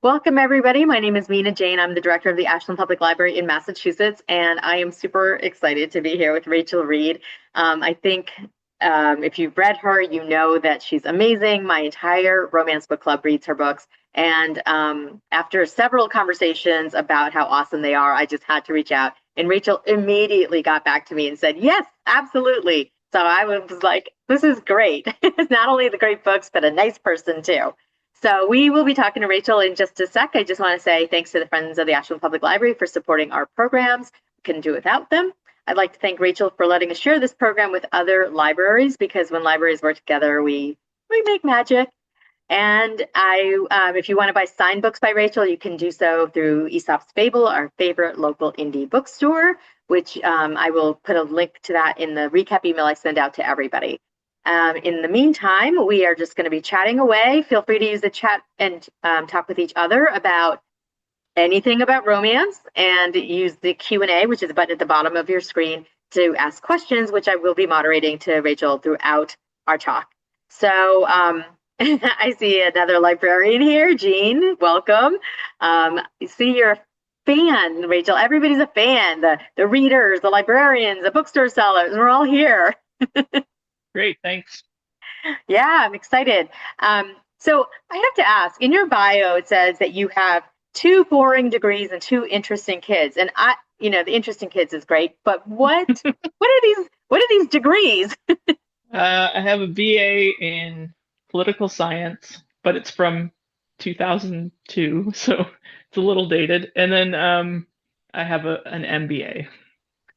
Welcome, everybody. My name is Mina Jane. I'm the director of the Ashland Public Library in Massachusetts, and I am super excited to be here with Rachel Reid. I think if you've read her, you know that she's amazing. My entire romance book club reads her books. And after several conversations about how awesome they are, I just had to reach out. And Rachel immediately got back to me and said, yes, absolutely. So I was like, this is great. It's not only the great books, but a nice person, too. So we will be talking to Rachel in just a sec. I just want to say thanks to the Friends of the Ashland Public Library for supporting our programs. We couldn't do without them. I'd like to thank Rachel for letting us share this program with other libraries, because when libraries work together, we make magic. And if you want to buy signed books by Rachel, you can do so through Aesop's Fable, our favorite local indie bookstore, which I will put a link to that in the recap email I send out to everybody. In the meantime, we are just going to be chatting away. Feel free to use the chat and talk with each other about anything about romance, and use the Q&A, which is a button at the bottom of your screen, to ask questions, which I will be moderating to Rachel throughout our talk. So I see another librarian here, Jean. Welcome. See, you're a fan, Rachel. Everybody's a fan. The readers, the librarians, the bookstore sellers, we're all here. Great, thanks. Yeah, I'm excited. So I have to ask, in your bio, it says that you have 2 boring degrees and 2 interesting kids. And the interesting kids is great, but what are these degrees? I have a BA in political science, but it's from 2002, so it's a little dated. And then I have an MBA,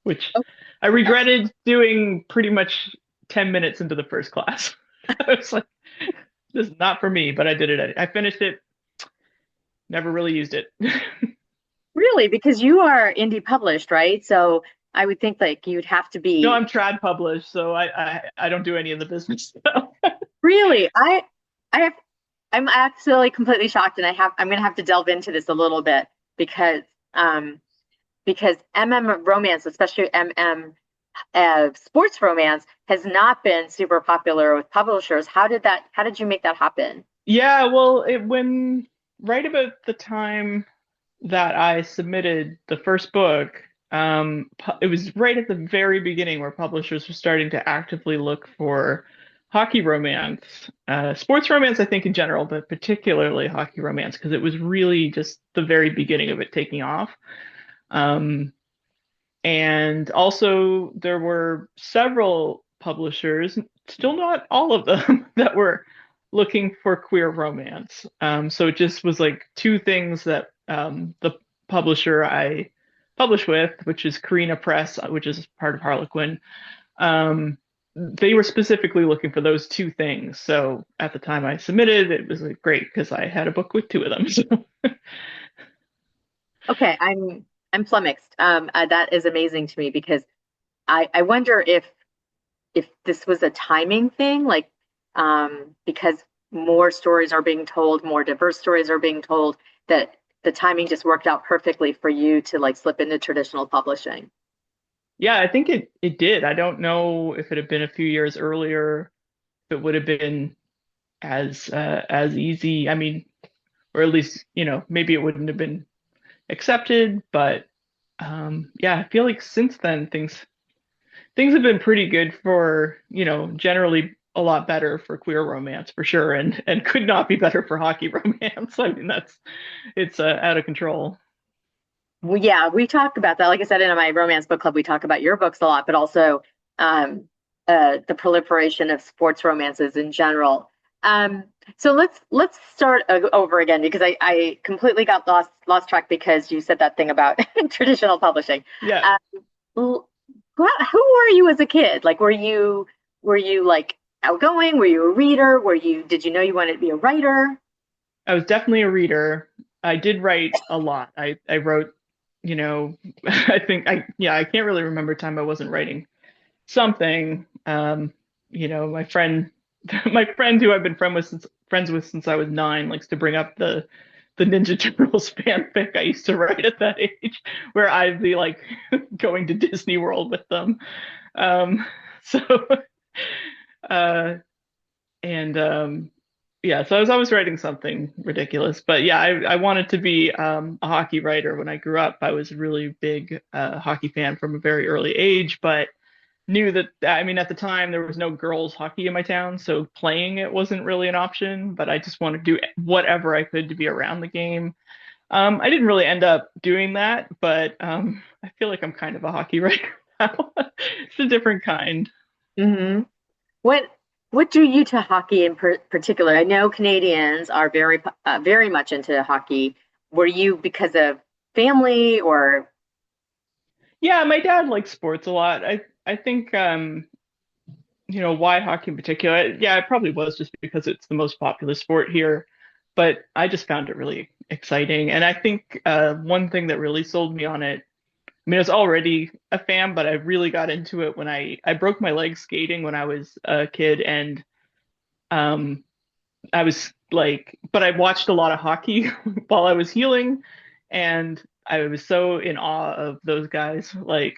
which I regretted doing pretty much 10 minutes into the first class. I was like, this is not for me, but I did it. I finished it, never really used it. Really? Because you are indie published, right? So I would think like you'd have to No, be I'm trad published, so I don't do any of the business stuff. really. I have I'm actually completely shocked, and I'm gonna have to delve into this a little bit, because um MM romance, especially MM sports romance, has not been super popular with publishers. How did you make that happen? Yeah, well, when right about the time that I submitted the first book, it was right at the very beginning where publishers were starting to actively look for hockey romance, sports romance, I think in general, but particularly hockey romance, because it was really just the very beginning of it taking off. Um, and also there were several publishers, still not all of them, that were looking for queer romance. So it just was like two things that the publisher I publish with, which is Carina Press, which is part of Harlequin, um, they were specifically looking for those two things. So at the time I submitted, it was like great because I had a book with two of them. So Okay, I'm flummoxed. That is amazing to me, because I wonder if this was a timing thing, like because more stories are being told, more diverse stories are being told, that the timing just worked out perfectly for you to like slip into traditional publishing. yeah, I think it did. I don't know if it had been a few years earlier, if it would have been as easy. I mean, or at least, maybe it wouldn't have been accepted, but yeah, I feel like since then things have been pretty good for, generally a lot better for queer romance for sure, and could not be better for hockey romance. I mean, it's out of control. Well, yeah, we talk about that. Like I said, in my romance book club, we talk about your books a lot, but also um, the proliferation of sports romances in general. Um, so let's start over again, because I completely got lost track because you said that thing about traditional publishing. Yeah, Who were you as a kid? Like, were you like outgoing? Were you a reader? Did you know you wanted to be a writer? I was definitely a reader. I did write a lot. I wrote, I think I can't really remember a time I wasn't writing something. My friend, my friend who I've been friends with since I was 9 likes to bring up the Ninja Turtles fanfic I used to write at that age, where I'd be like going to Disney World with them. So, uh, and yeah, so I was always writing something ridiculous. But yeah, I wanted to be a hockey writer when I grew up. I was a really big hockey fan from a very early age, but knew that, I mean, at the time there was no girls hockey in my town, so playing it wasn't really an option, but I just wanted to do whatever I could to be around the game. I didn't really end up doing that, but I feel like I'm kind of a hockey writer now. It's a different kind. Hmm. What what drew you to hockey in particular? I know Canadians are very much into hockey. Were you because of family or? Yeah, my dad likes sports a lot. I think why hockey in particular? Yeah, it probably was just because it's the most popular sport here, but I just found it really exciting. And I think one thing that really sold me on it, I mean, I was already a fan, but I really got into it when I broke my leg skating when I was a kid, and um, I was like, but I watched a lot of hockey while I was healing, and I was so in awe of those guys, like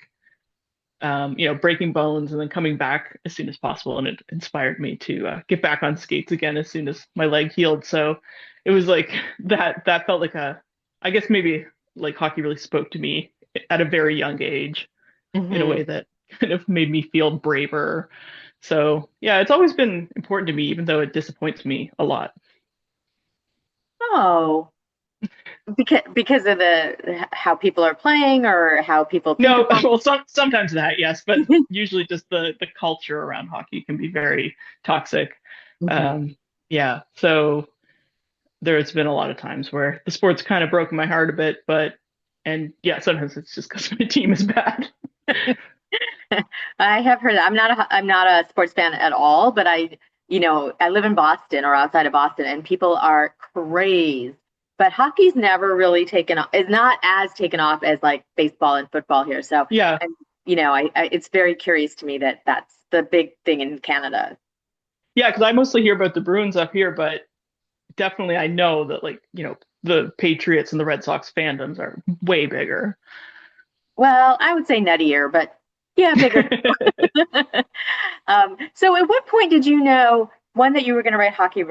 breaking bones and then coming back as soon as possible. And it inspired me to get back on skates again as soon as my leg healed. So it was like that felt like I guess maybe like hockey really spoke to me at a very young age in a Hmm. way that kind of made me feel braver. So yeah, it's always been important to me, even though it disappoints me a lot. Oh, because of the how people are playing or how people think No, about. well, sometimes that, yes, but usually just the culture around hockey can be very toxic. Mhm. Um, yeah, so there's been a lot of times where the sport's kind of broken my heart a bit, but and yeah, sometimes it's just because my team is bad. I have heard that. I'm not a sports fan at all, but I live in Boston or outside of Boston, and people are crazed. But hockey's never really taken off. Is not as taken off as like baseball and football here. So, Yeah, and it's very curious to me that that's the big thing in Canada. yeah, because I mostly hear about the Bruins up here, but definitely I know that like the Patriots and the Red Sox fandoms are way bigger. Well, I would say nuttier, but yeah, bigger. So, at what point did you know one that you were going to write hockey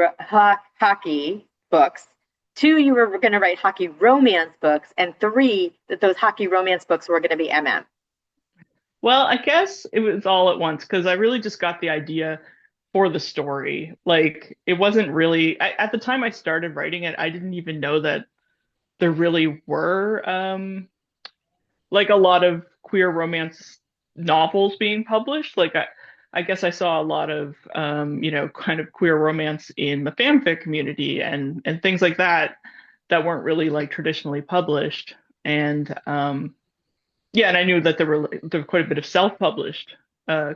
books, two you were going to write hockey romance books, and three that those hockey romance books were going to be MM? Well, I guess it was all at once because I really just got the idea for the story. Like it wasn't really at the time I started writing it, I didn't even know that there really were like a lot of queer romance novels being published. Like I guess I saw a lot of kind of queer romance in the fanfic community and things like that that weren't really like traditionally published. And yeah, and I knew that there were quite a bit of self-published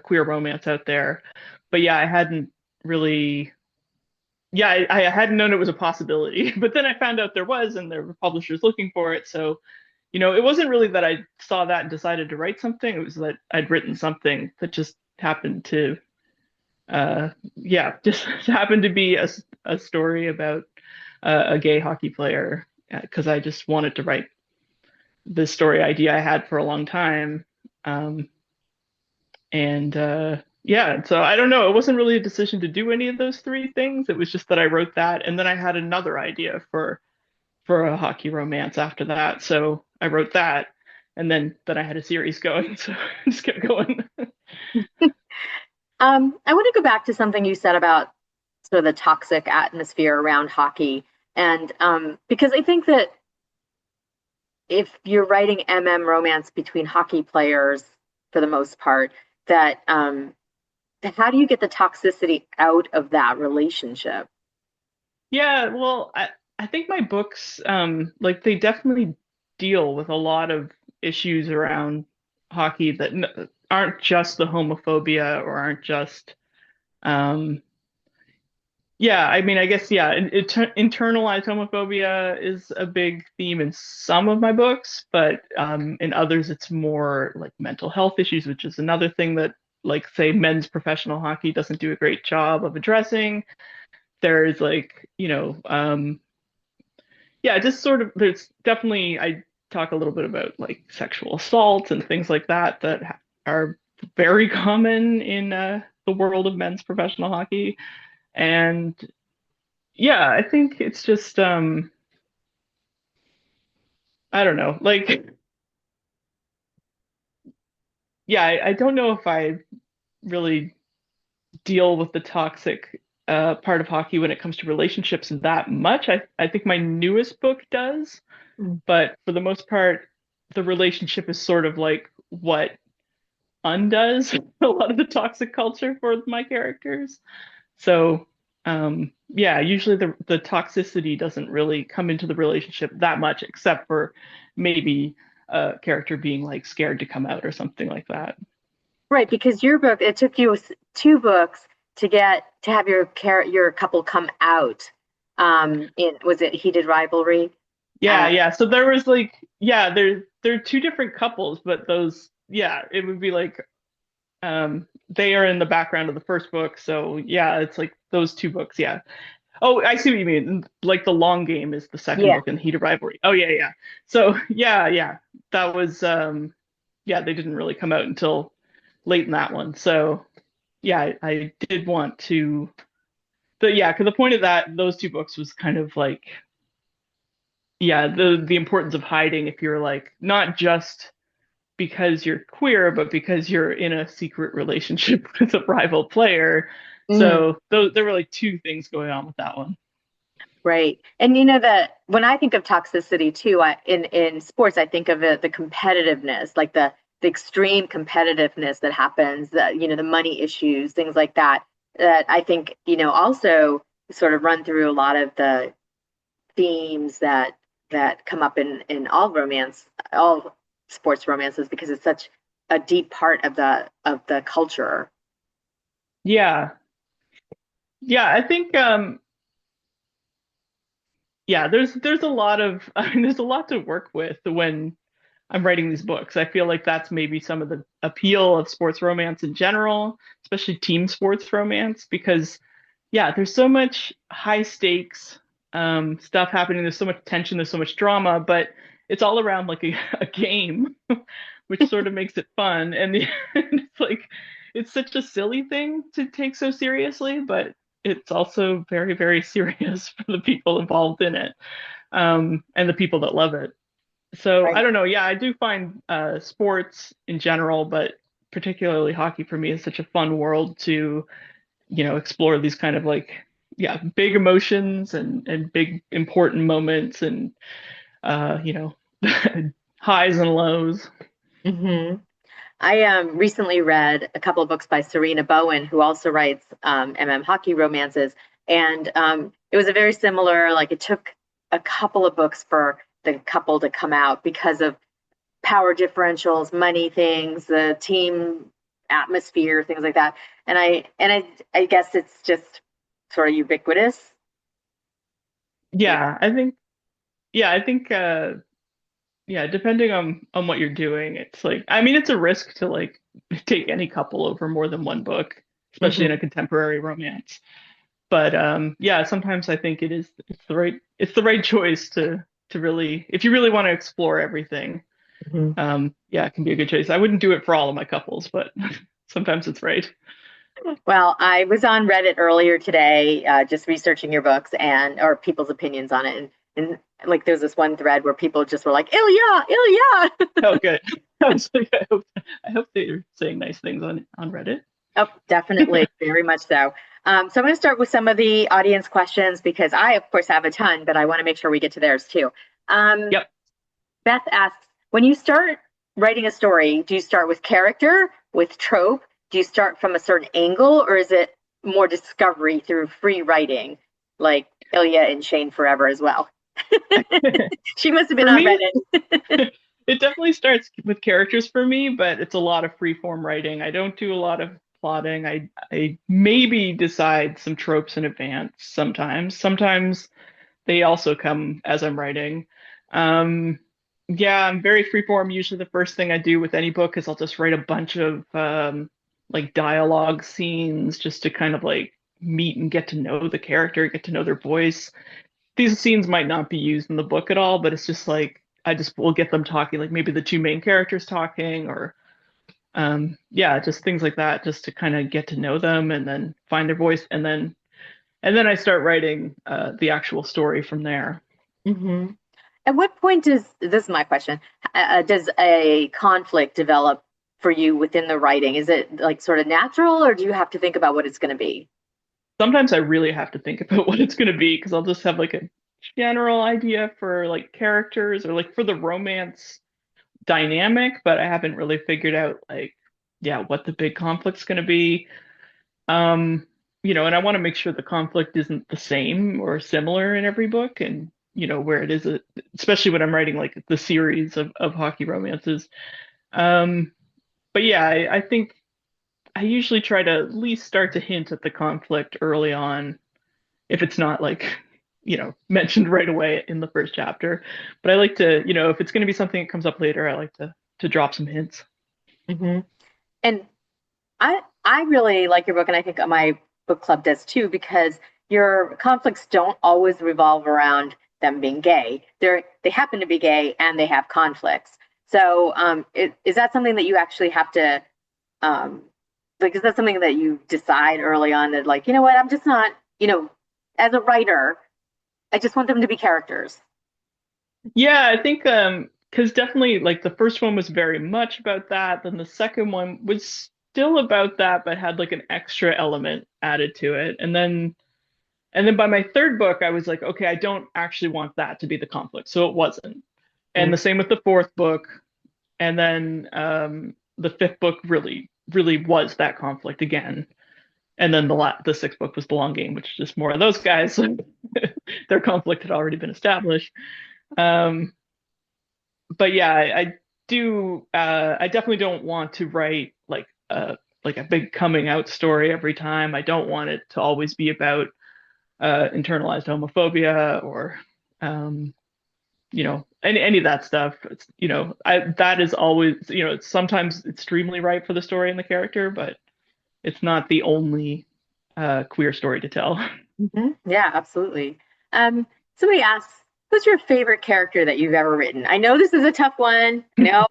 queer romance out there. But yeah, I hadn't really yeah, I hadn't known it was a possibility. But then I found out there was, and there were publishers looking for it. So it wasn't really that I saw that and decided to write something. It was that I'd written something that just happened to, just happened to be a story about a gay hockey player because I just wanted to write this story idea I had for a long time. Um, and yeah, so I don't know. It wasn't really a decision to do any of those three things. It was just that I wrote that, and then I had another idea for a hockey romance after that. So I wrote that, and then I had a series going, so I just kept going. I want to go back to something you said about sort of the toxic atmosphere around hockey, and because I think that if you're writing MM romance between hockey players for the most part, that how do you get the toxicity out of that relationship? Yeah, well, I think my books like they definitely deal with a lot of issues around hockey that aren't just the homophobia or aren't just um yeah, I mean, I guess, yeah, internalized homophobia is a big theme in some of my books, but in others, it's more like mental health issues, which is another thing that, like, say, men's professional hockey doesn't do a great job of addressing. There's like, yeah, just sort of, there's definitely, I talk a little bit about like sexual assault and things like that that are very common in the world of men's professional hockey. And Yeah, I think it's just I don't know. Like yeah, I don't know if I really deal with the toxic part of hockey when it comes to relationships that much. I think my newest book does, Mm. but for the most part, the relationship is sort of like what undoes a lot of the toxic culture for my characters. So, yeah, usually the toxicity doesn't really come into the relationship that much, except for maybe a character being like scared to come out or something like that. Right, because your book, it took you two books to have your couple come out. In was it Heated Rivalry? Yeah, Uh, yeah. So there was like, yeah, there are two different couples, but those, yeah, it would be like, they are in the background of the first book. So yeah, it's like those two books. Yeah. Oh, I see what you mean. Like the long game is the second yeah. book and Heat of Rivalry. Oh yeah, yeah. So yeah, yeah. That was yeah, they didn't really come out until late in that one. So yeah, I did want to but yeah, because the point of that those two books was kind of like yeah, the importance of hiding if you're like not just because you're queer, but because you're in a secret relationship with a rival player. Mhm. So those there were like two things going on with that one. Right. And you know that when I think of toxicity too, in sports, I think of the competitiveness, like the extreme competitiveness that happens, the money issues, things like that, that I think, also sort of run through a lot of the themes that come up in all sports romances, because it's such a deep part of the culture. Yeah. Yeah, I think yeah, there's a lot of I mean there's a lot to work with when I'm writing these books. I feel like that's maybe some of the appeal of sports romance in general, especially team sports romance, because yeah, there's so much high stakes stuff happening. There's so much tension, there's so much drama, but it's all around like a game, which sort of makes it fun. And it's like it's such a silly thing to take so seriously, but it's also very, very serious for the people involved in it, and the people that love it. So I Right. don't know. Yeah, I do find sports in general, but particularly hockey for me is such a fun world to, explore these kind of like, yeah, big emotions and big important moments and you know, highs and lows. Hmm. I recently read a couple of books by Serena Bowen, who also writes hockey romances, and it was a very similar. Like, it took a couple of books for the couple to come out because of power differentials, money things, the team atmosphere, things like that. And I guess it's just sort of ubiquitous. Yeah. Yeah, I think yeah, depending on what you're doing, it's like I mean it's a risk to like take any couple over more than one book, especially in Hmm. a contemporary romance. But yeah, sometimes I think it's the right choice to really if you really want to explore everything. Hmm. Yeah, it can be a good choice. I wouldn't do it for all of my couples, but sometimes it's right. Well, I was on Reddit earlier today, just researching your books and or people's opinions on it, and like there's this one thread where people just were like, "Ilya, Ilya." Oh, good. I was like, I hope they're saying nice things on Reddit. Oh, definitely, very much so. So I'm going to start with some of the audience questions because I, of course, have a ton, but I want to make sure we get to theirs too. Um, Yep. Beth asks, when you start writing a story, do you start with character, with trope? Do you start from a certain angle, or is it more discovery through free writing, like Ilya and Shane Forever as well? She must have been For on me, Reddit. it definitely starts with characters for me, but it's a lot of free form writing. I don't do a lot of plotting. I maybe decide some tropes in advance sometimes. Sometimes they also come as I'm writing. Um, yeah, I'm very freeform. Usually, the first thing I do with any book is I'll just write a bunch of like dialogue scenes just to kind of like meet and get to know the character, get to know their voice. These scenes might not be used in the book at all, but it's just like I just will get them talking, like maybe the two main characters talking, or yeah, just things like that, just to kind of get to know them and then find their voice, and then And then I start writing the actual story from there. Hmm. At what point does this is my question? Does a conflict develop for you within the writing? Is it like sort of natural, or do you have to think about what it's going to be? Sometimes I really have to think about what it's going to be because I'll just have like a general idea for like characters or like for the romance dynamic, but I haven't really figured out like, yeah, what the big conflict's going to be. Um, and I want to make sure the conflict isn't the same or similar in every book, and where it is, especially when I'm writing like the series of hockey romances. Um, but yeah, I think I usually try to at least start to hint at the conflict early on, if it's not like, mentioned right away in the first chapter. But I like to, if it's going to be something that comes up later, I like to drop some hints. Hmm. And I really like your book, and I think my book club does too, because your conflicts don't always revolve around them being gay. They happen to be gay, and they have conflicts. So, is that something that you actually have to um, like? Is that something that you decide early on that, like, you know what, I'm just not, as a writer, I just want them to be characters. Yeah, I think because definitely like the first one was very much about that. Then the second one was still about that, but had like an extra element added to it. And then by my third book, I was like, okay, I don't actually want that to be the conflict. So it wasn't. And the same with the fourth book. And then the fifth book really was that conflict again. And then the sixth book was the long game, which is just more of those guys. Their conflict had already been established. Um, but yeah, I do. I definitely don't want to write like a big coming out story every time. I don't want it to always be about internalized homophobia or any of that stuff. It's, that is always, it's sometimes extremely right for the story and the character, but it's not the only queer story to tell. Mhm. Yeah, absolutely. Somebody asks, who's your favorite character that you've ever written? I know this is a tough one. I know,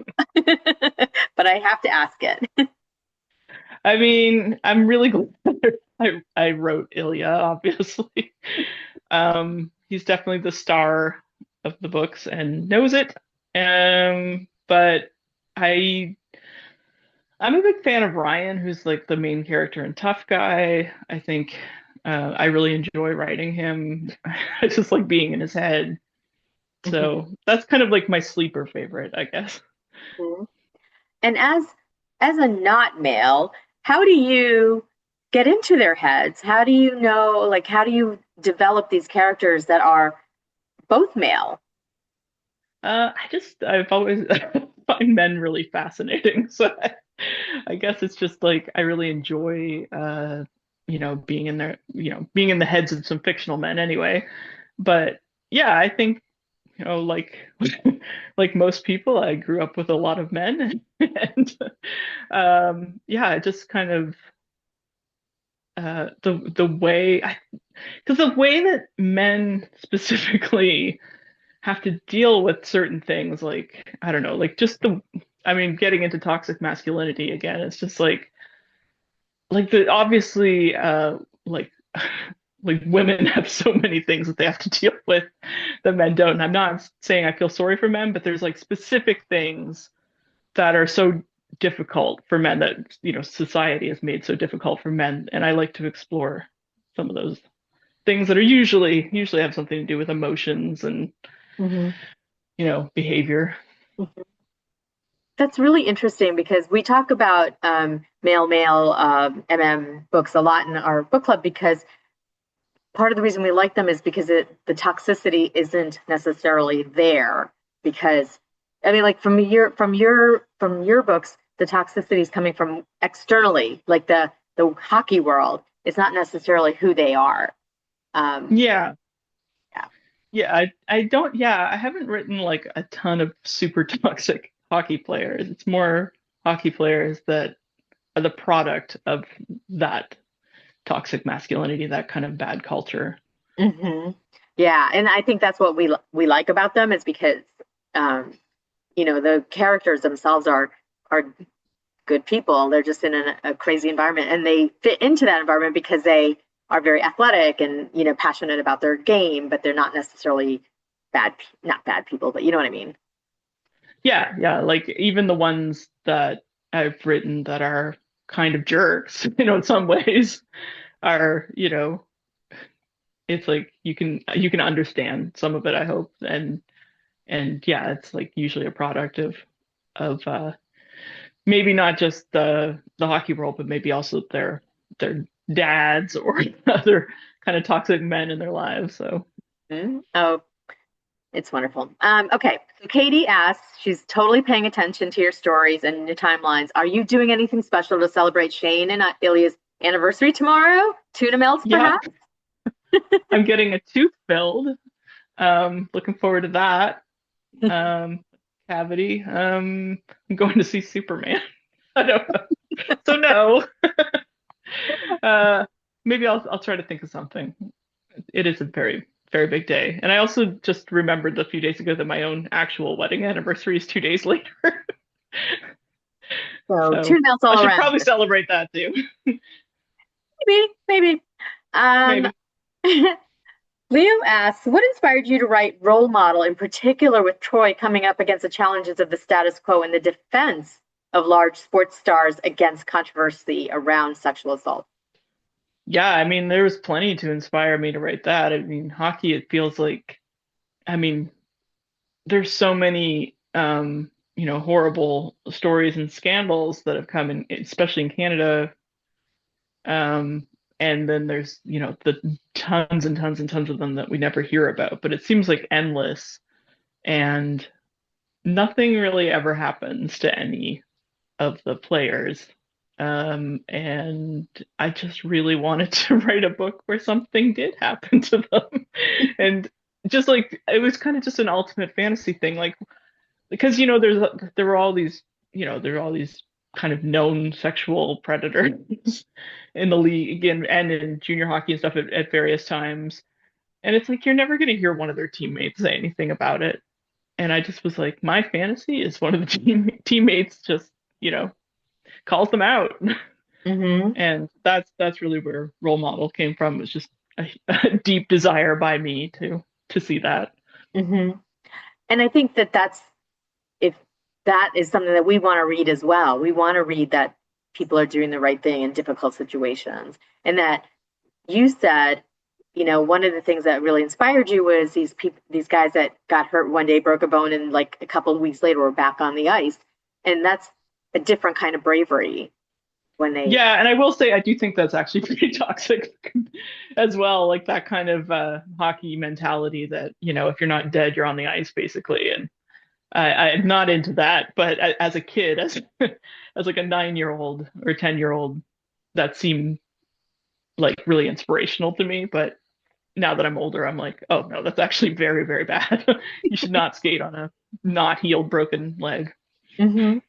but I have to ask it. I mean, I'm really glad I wrote Ilya, obviously. He's definitely the star of the books and knows it. But I I'm a big fan of Ryan, who's like the main character in Tough Guy. I think I really enjoy writing him. I just like being in his head. Mhm. So that's kind of like my sleeper favorite, I guess. Mhm. And as a not male, how do you get into their heads? How do you know, like, how do you develop these characters that are both male? I've always find men really fascinating. So I guess it's just like I really enjoy being in there, being in the heads of some fictional men anyway. But yeah, I think, like like most people, I grew up with a lot of men and yeah, it just kind of the way because the way that men specifically have to deal with certain things, like I don't know, like just I mean, getting into toxic masculinity again, it's just like the obviously like like women have so many things that they have to deal with that men don't. And I'm not saying I feel sorry for men, but there's like specific things that are so difficult for men that society has made so difficult for men, and I like to explore some of those things that are usually have something to do with emotions and Mhm. behavior. That's really interesting because we talk about male MM books a lot in our book club, because part of the reason we like them is because the toxicity isn't necessarily there. Because I mean, like, from your books, the toxicity is coming from externally, like the hockey world. It's not necessarily who they are. Um, Yeah, yeah. yeah, I don't, yeah, I haven't written like a ton of super toxic hockey players. It's more hockey players that are the product of that toxic masculinity, that kind of bad culture. Hmm. Yeah, and I think that's what we like about them, is because um, the characters themselves are good people. They're just in a crazy environment, and they fit into that environment because they are very athletic and, passionate about their game, but they're not necessarily not bad people, but you know what I mean? Yeah, yeah. Like even the ones that I've written that are kind of jerks, in some ways are, it's like you can understand some of it, I hope. And yeah, it's like usually a product of maybe not just the hockey world, but maybe also their dads or other kind of toxic men in their lives. So Oh, it's wonderful. Okay, so Katie asks, she's totally paying attention to your stories and your timelines. Are you doing anything special to celebrate Shane and Ilya's anniversary tomorrow? Tuna melts, yeah, perhaps? I'm getting a tooth filled. Looking forward to that. Um, Cavity. I'm going to see Superman. I don't know. So no. Uh, Maybe I'll try to think of something. It is a very, very big day. And I also just remembered a few days ago that my own actual wedding anniversary is 2 days later. So So tuna melts I all should around. probably celebrate that too. Maybe, maybe. Um, Maybe. Leo asks, what inspired you to write Role Model, in particular with Troy coming up against the challenges of the status quo and the defense of large sports stars against controversy around sexual assault? Yeah, I mean, there was plenty to inspire me to write that. I mean, hockey, it feels like, I mean, there's so many, horrible stories and scandals that have come in, especially in Canada. Um, and then there's, the tons and tons and tons of them that we never hear about, but it seems like endless. And nothing really ever happens to any of the players. And I just really wanted to write a book where something did happen to them. And just like it was kind of just an ultimate fantasy thing, like because there were all these, there were all these kind of known sexual predators in the league and in junior hockey and stuff at various times. And it's like you're never going to hear one of their teammates say anything about it. And I just was like, my fantasy is one of the teammates just, calls them out. Mm-hmm. And that's really where role model came from. It was just a deep desire by me to see that. Mm-hmm. And I think that if that is something that we want to read as well. We want to read that people are doing the right thing in difficult situations, and that you said, one of the things that really inspired you was these guys that got hurt one day, broke a bone, and like a couple of weeks later were back on the ice, and that's a different kind of bravery when they. Yeah, and I will say I do think that's actually pretty toxic as well, like that kind of hockey mentality that, if you're not dead, you're on the ice basically. And I'm not into that, but as a kid, as like a 9-year-old or 10-year-old, that seemed like really inspirational to me. But now that I'm older, I'm like, oh no, that's actually very, very bad. You should not skate on a not healed broken leg. Mm-hmm.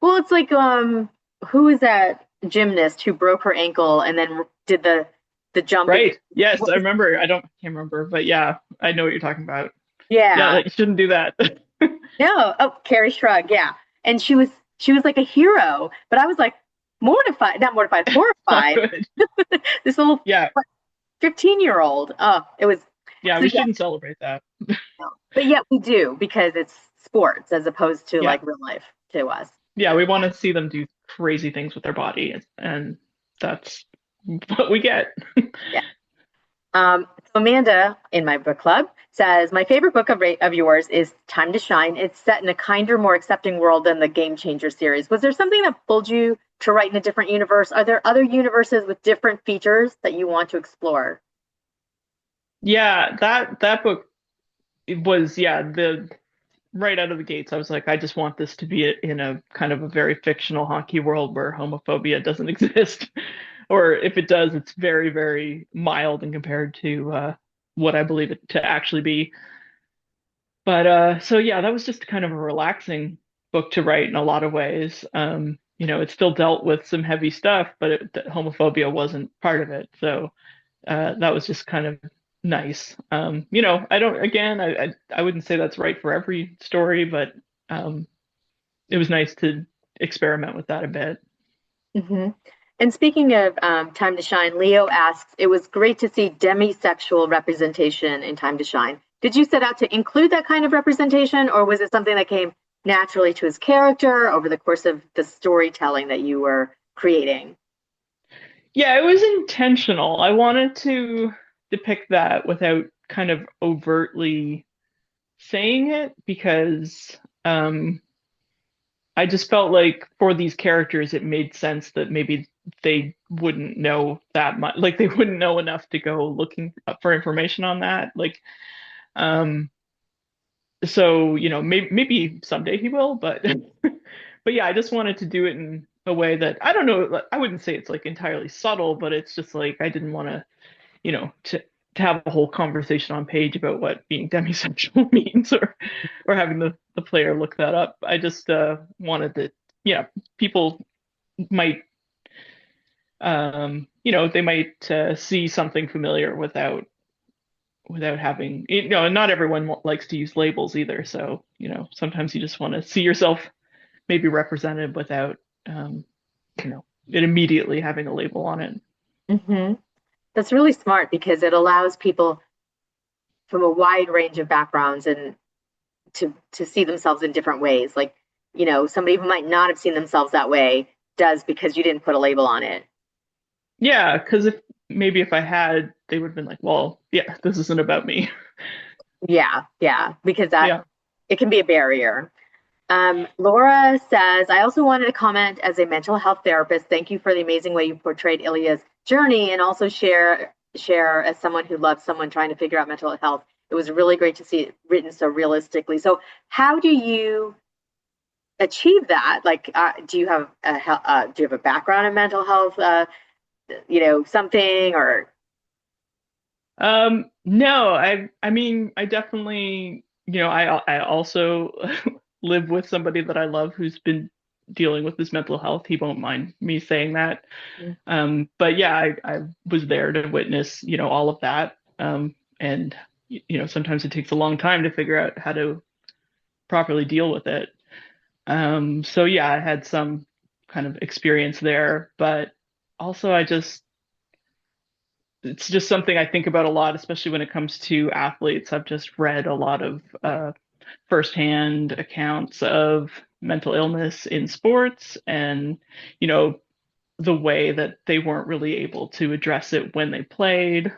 Well, it's like who is that gymnast who broke her ankle and then did the jump again? Right. Yes, What I was, remember. Can't remember, but yeah, I know what you're talking about. Yeah, yeah. like you shouldn't do that. No. Oh, Carrie Shrug. Yeah. And she was like a hero, but I was like mortified, not mortified, Not horrified. good. This little Yeah. 15-year-old. Oh, it was. Yeah, So we yeah, shouldn't celebrate that. but yet we do because it's sports as opposed to Yeah. like real life to us. Yeah, we want to see them do crazy things with their body, and that's what we get. Yeah. So Amanda in my book club says my favorite book of yours is Time to Shine. It's set in a kinder, more accepting world than the Game Changer series. Was there something that pulled you to write in a different universe? Are there other universes with different features that you want to explore? Yeah, that book, it was, yeah, the right out of the gates, I was like, I just want this to be in a kind of a very fictional hockey world where homophobia doesn't exist. Or if it does, it's very, very mild and compared to what I believe it to actually be. But so yeah, that was just kind of a relaxing book to write in a lot of ways. It still dealt with some heavy stuff, but homophobia wasn't part of it. So that was just kind of nice. I don't, again, I wouldn't say that's right for every story, but um, it was nice to experiment with that a bit. Mm-hmm. And speaking of Time to Shine, Leo asks, it was great to see demisexual representation in Time to Shine. Did you set out to include that kind of representation, or was it something that came naturally to his character over the course of the storytelling that you were creating? Yeah, it was intentional. I wanted to depict that without kind of overtly saying it because I just felt like for these characters, it made sense that maybe they wouldn't know that much, like they wouldn't know enough to go looking for information on that. Um, so maybe someday he will, but but yeah, I just wanted to do it in a way that I don't know. I wouldn't say it's like entirely subtle, but it's just like I didn't want to, to have a whole conversation on page about what being demisexual means or having the player look that up. I just wanted to, yeah, people might they might see something familiar without having, and not everyone likes to use labels either. So, sometimes you just want to see yourself maybe represented without it immediately having a label on it. Mm-hmm. That's really smart because it allows people from a wide range of backgrounds and to see themselves in different ways. Like, somebody who might not have seen themselves that way does because you didn't put a label on it. Yeah, because if I had, they would have been like, well, yeah, this isn't about me. Yeah, yeah, because that Yeah. it can be a barrier. Laura says, I also wanted to comment as a mental health therapist. Thank you for the amazing way you portrayed Ilya's journey and also share as someone who loves someone trying to figure out mental health. It was really great to see it written so realistically. So, how do you achieve that? Like, do you have a background in mental health? Something or No, I mean, I definitely, I also live with somebody that I love who's been dealing with his mental health. He won't mind me saying that. But yeah, I was there to witness, all of that. And sometimes it takes a long time to figure out how to properly deal with it. So yeah, I had some kind of experience there, but also it's just something I think about a lot, especially when it comes to athletes. I've just read a lot of firsthand accounts of mental illness in sports and, you know, the way that they weren't really able to address it when they played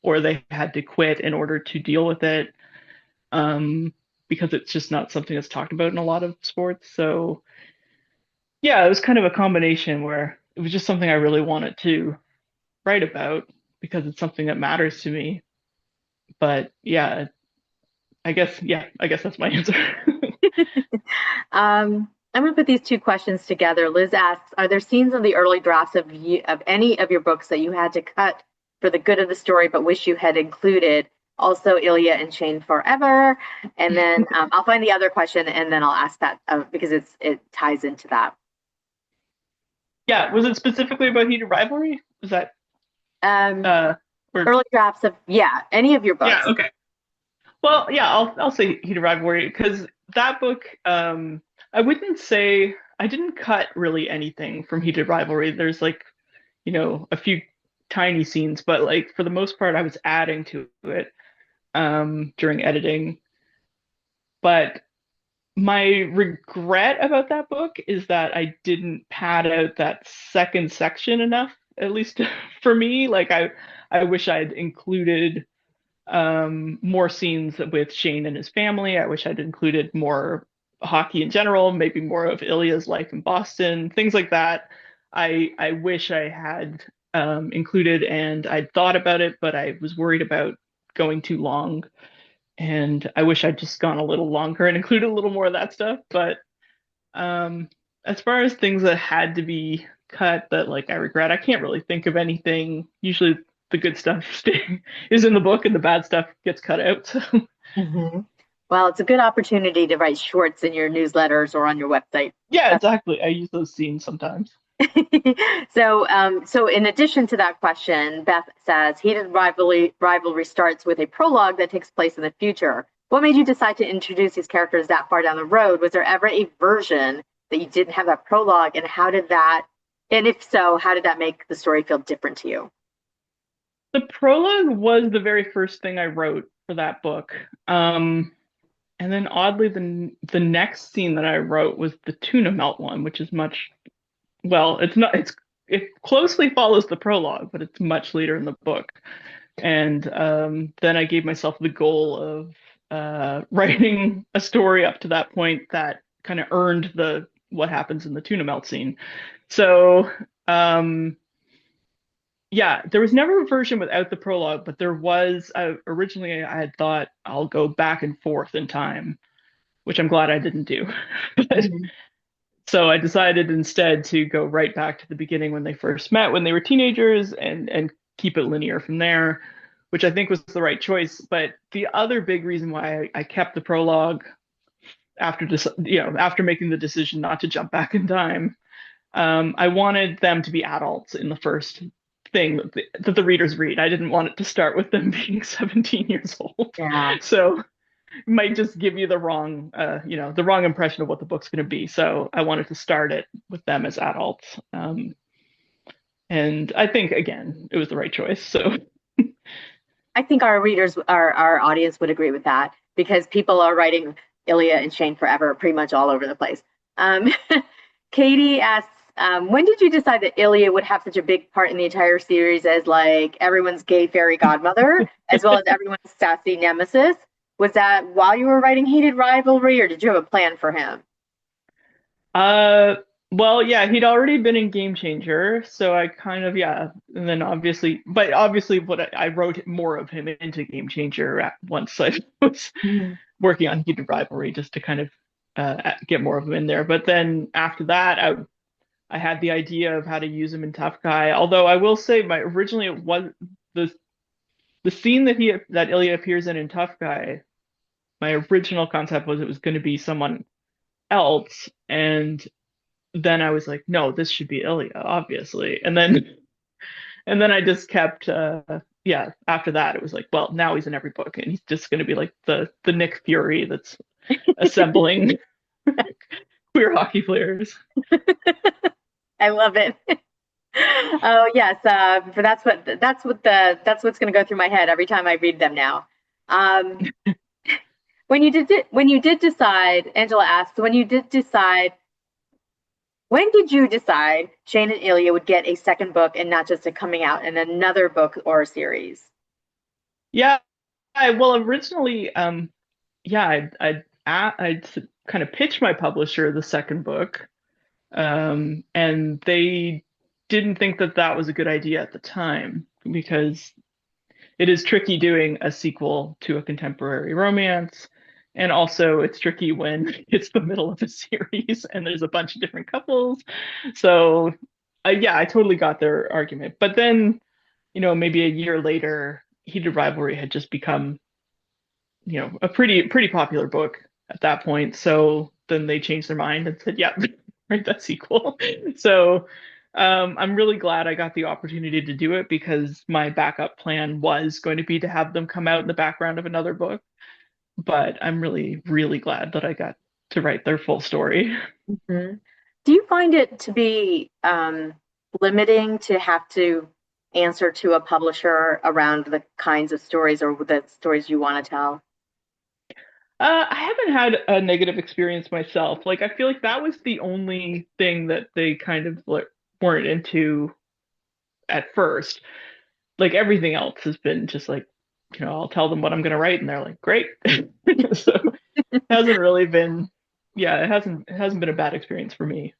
or they had to quit in order to deal with it, because it's just not something that's talked about in a lot of sports. So, yeah, it was kind of a combination where it was just something I really wanted to write about because it's something that matters to me. But yeah, I guess that's my answer. I'm going to put these two questions together. Liz asks, are there scenes in the early drafts of any of your books that you had to cut for the good of the story, but wish you had included? Also, Ilya and Shane forever. And then I'll find the other question and then I'll ask that because it ties into that. Yeah, was it specifically about heated rivalry? Was that Um, uh or early drafts of, yeah, any of your yeah, books. okay. Well, yeah, I'll say heated rivalry because that book, I wouldn't say I didn't cut really anything from heated rivalry. There's like, a few tiny scenes, but like for the most part I was adding to it during editing. But my regret about that book is that I didn't pad out that second section enough, at least for me. Like I wish I'd included more scenes with Shane and his family. I wish I'd included more hockey in general, maybe more of Ilya's life in Boston, things like that. I wish I had included, and I'd thought about it, but I was worried about going too long. And I wish I'd just gone a little longer and included a little more of that stuff. But um, as far as things that had to be cut that like I regret, I can't really think of anything. Usually the good stuff is in the book and the bad stuff gets cut out. So. Mm-hmm. Well, it's a good opportunity to write shorts in your newsletters or on your website. Yeah, exactly. I use those scenes sometimes. So in addition to that question, Beth says, heated rivalry starts with a prologue that takes place in the future. What made you decide to introduce these characters that far down the road? Was there ever a version that you didn't have that prologue, and how did that And if so, how did that make the story feel different to you? The prologue was the very first thing I wrote for that book. And then oddly, the next scene that I wrote was the tuna melt one, which is much, well, it's not, it closely follows the prologue, but it's much later in the book. And then I gave myself the goal of writing a story up to that point that kind of earned the what happens in the tuna melt scene. So um, yeah, there was never a version without the prologue, but there was originally I had thought I'll go back and forth in time, which I'm glad I didn't do. But Mhm. so I decided instead to go right back to the beginning when they first met, when they were teenagers, and keep it linear from there, which I think was the right choice. But the other big reason why I kept the prologue after after making the decision not to jump back in time, I wanted them to be adults in the first thing that the readers read. I didn't want it to start with them being 17 years old. Yeah. So it might just give you the wrong impression of what the book's going to be. So I wanted to start it with them as adults. And I think, again, it was the right choice. So I think our readers, our audience would agree with that because people are writing Ilya and Shane forever, pretty much all over the place. Um, Katie asks, when did you decide that Ilya would have such a big part in the entire series as like everyone's gay fairy godmother, as well as everyone's sassy nemesis? Was that while you were writing Hated Rivalry, or did you have a plan for him? Uh, well, yeah, he'd already been in Game Changer, so I kind of, yeah, and then obviously, what I wrote more of him into Game Changer once I was Mhm. working on Heated Rivalry, just to kind of get more of him in there. But then after that, I had the idea of how to use him in Tough Guy. Although I will say, my originally it was the the scene that Ilya appears in Tough Guy. My original concept was it was going to be someone else, and then I was like, no, this should be Ilya, obviously. And then I just kept yeah, after that it was like, well, now he's in every book and he's just gonna be like the Nick Fury that's assembling queer hockey players. I love it. Oh yes, for that's what's going to go through my head every time I read them now. Um, when you did decide, Angela asks, when did you decide Shane and Ilya would get a second book and not just a coming out in another book or a series? Yeah, well originally yeah, I'd kind of pitched my publisher the second book, and they didn't think that that was a good idea at the time because it is tricky doing a sequel to a contemporary romance. And also, it's tricky when it's the middle of a series and there's a bunch of different couples. So, yeah, I totally got their argument. But then, maybe a year later, Heated Rivalry had just become, a pretty popular book at that point. So then they changed their mind and said, "Yeah, write that sequel." So I'm really glad I got the opportunity to do it because my backup plan was going to be to have them come out in the background of another book. But I'm really, really glad that I got to write their full story. Mhm. Do you find it to be limiting to have to answer to a publisher around the kinds of stories or the stories you want to tell? I haven't had a negative experience myself. Like, I feel like that was the only thing that they kind of like weren't into at first. Like everything else has been just like, I'll tell them what I'm going to write, and they're like, great. So it hasn't really been, yeah, it hasn't been a bad experience for me.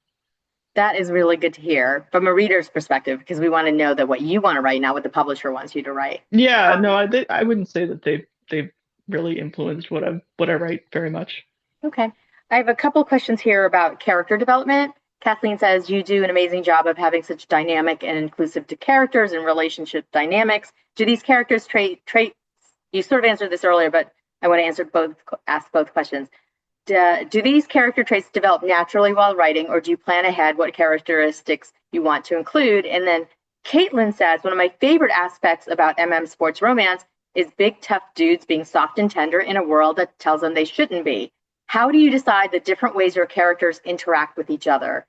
That is really good to hear from a reader's perspective because we want to know that what you want to write, not what the publisher wants you to write. Yeah, no, Um, I wouldn't say that they've really influenced what I write very much. okay. I have a couple questions here about character development. Kathleen says you do an amazing job of having such dynamic and inclusive to characters and relationship dynamics. Do these characters traits? You sort of answered this earlier, but I want to ask both questions. Do these character traits develop naturally while writing, or do you plan ahead what characteristics you want to include? And then Caitlin says, one of my favorite aspects about sports romance is big, tough dudes being soft and tender in a world that tells them they shouldn't be. How do you decide the different ways your characters interact with each other?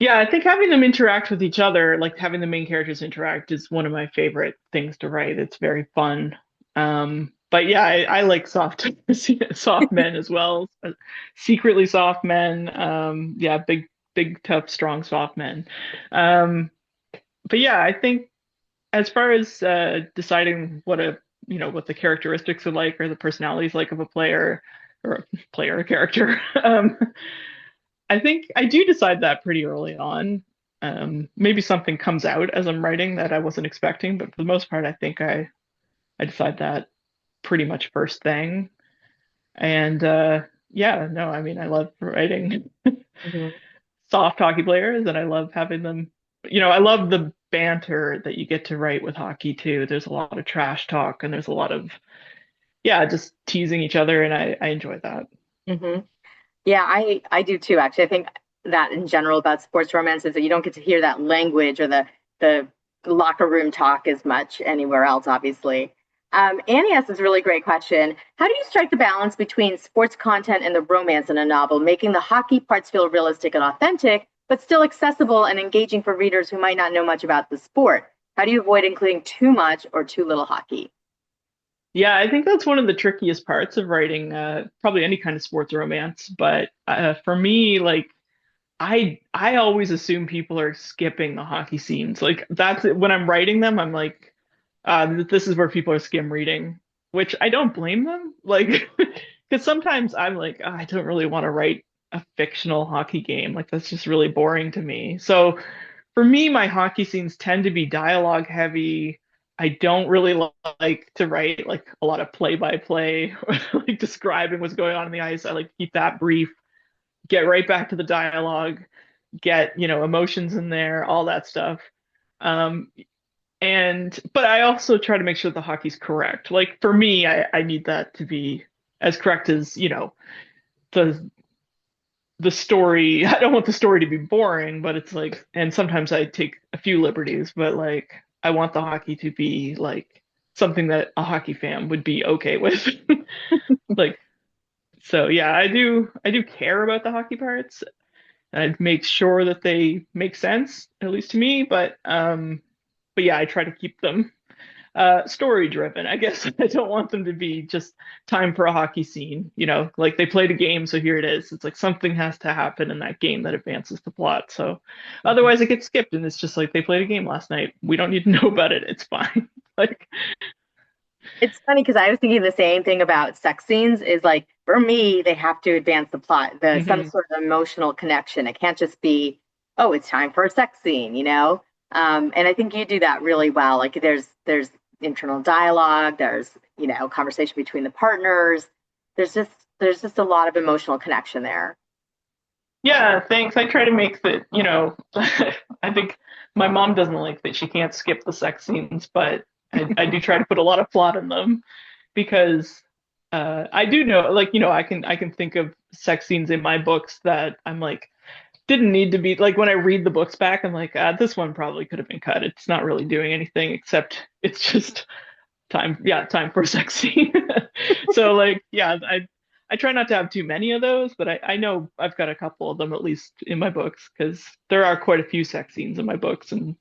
Yeah, I think having them interact with each other, like having the main characters interact, is one of my favorite things to write. It's very fun. But yeah, I like soft soft men as well. Secretly soft men. Yeah, big, tough, strong, soft men. Um, but yeah, I think as far as deciding what the characteristics are like or the personalities like of a player or a player, a character, I think I do decide that pretty early on. Maybe something comes out as I'm writing that I wasn't expecting, but for the most part, I think I decide that pretty much first thing. And yeah, no, I mean, I love writing Mhm. soft hockey players, and I love having them. I love the banter that you get to write with hockey too. There's a lot of trash talk, and there's a lot of yeah, just teasing each other, and I enjoy that. Hmm. Yeah, I do too, actually. I think that in general about sports romance is that you don't get to hear that language or the locker room talk as much anywhere else, obviously. Annie asks this really great question. How do you strike the balance between sports content and the romance in a novel, making the hockey parts feel realistic and authentic, but still accessible and engaging for readers who might not know much about the sport? How do you avoid including too much or too little hockey? Yeah, I think that's one of the trickiest parts of writing probably any kind of sports romance. But for me, like I always assume people are skipping the hockey scenes. Like that's when I'm writing them, I'm like, this is where people are skim reading, which I don't blame them. Like, because sometimes I'm like, "Oh, I don't really want to write a fictional hockey game. Like that's just really boring to me." So for me, my hockey scenes tend to be dialogue heavy. I don't really like to write like a lot of play by play or like describing what's going on in the ice. I like to keep that brief, get right back to the dialogue, get, emotions in there, all that stuff. Um, but I also try to make sure the hockey's correct. Like for me, I need that to be as correct as, the the story. I don't want the story to be boring, but it's like, and sometimes I take a few liberties, but like I want the hockey to be like something that a hockey fan would be okay with. Like, so yeah, I do care about the hockey parts. And I make sure that they make sense, at least to me, but yeah, I try to keep them story driven. I guess I don't want them to be just time for a hockey scene, like they played a game, so here it is. It's like something has to happen in that game that advances the plot. So otherwise it gets skipped and it's just like they played a game last night. We don't need to know about it. It's fine. Like, It's funny because I was thinking the same thing about sex scenes is like for me, they have to advance the plot, the some mhm. sort of emotional connection. It can't just be, oh, it's time for a sex scene, you know? And I think you do that really well. Like there's internal dialogue, there's, conversation between the partners. There's just there's just a lot of emotional connection there. Yeah, thanks. I try to make that, I think my mom doesn't like that she can't skip the sex scenes, but I do try to put a lot of plot in them because I do know, like, I can think of sex scenes in my books that I'm like, didn't need to be like when I read the books back, I'm like, this one probably could have been cut. It's not really doing anything except it's just time for a sex scene. So like, yeah, I try not to have too many of those, but I know I've got a couple of them at least in my books because there are quite a few sex scenes in my books, and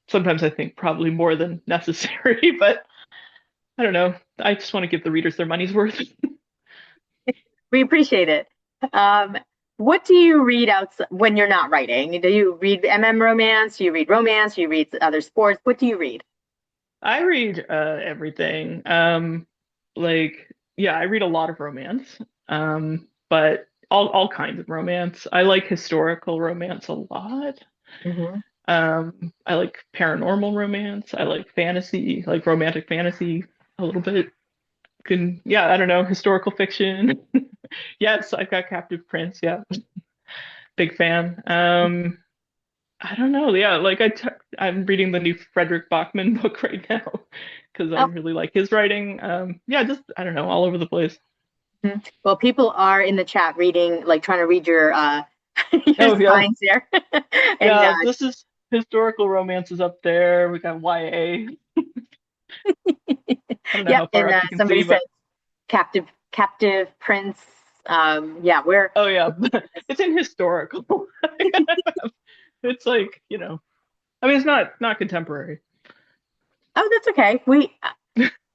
sometimes I think probably more than necessary, but I don't know. I just want to give the readers their money's worth. We appreciate it. Um, what do you read outside when you're not writing? Do you read romance? Do you read romance? Do you read other sports? What do you read? I read everything. Like yeah, I read a lot of romance. But all kinds of romance. I like historical romance a lot. Hmm. I like paranormal romance. I like fantasy, like romantic fantasy a little bit. Yeah, I don't know, historical fiction. Yes, I've got Captive Prince. Yeah, big fan. I don't know. Yeah, like I'm reading the new Frederick Bachman book right now because I Oh, really like his writing. Yeah, just I don't know, all over the place. mhm. Well, people are in the chat reading, like trying to read your your Oh yeah, signs there, and yeah. This is historical romance is up there. We got YA. I don't know yep. how far And up you can somebody see, said but captive prince. Yeah, we're oh yeah, it's in historical. It's like, I mean, it's not contemporary. Oh, that's okay.